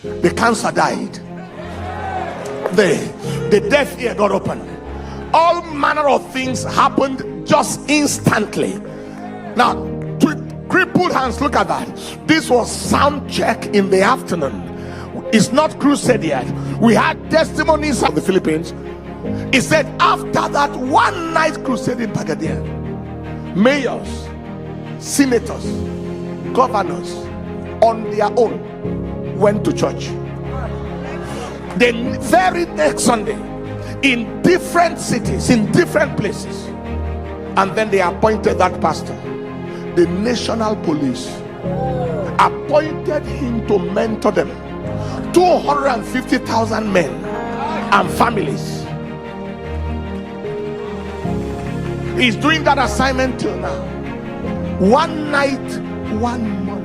The cancer died. The deaf ear got opened. All manner of things happened just instantly. Now, crippled hands, look at that. This was sound check in the afternoon. It's not crusade yet. We had testimonies of the Philippines. He said after that one night crusade in Pagadian, mayors, senators, governors on their own went to church. The very next Sunday, in different cities, in different places, and then they appointed that pastor. The national police appointed him to mentor them. 250,000 men and families. He's doing that assignment till now. One night, 1 month.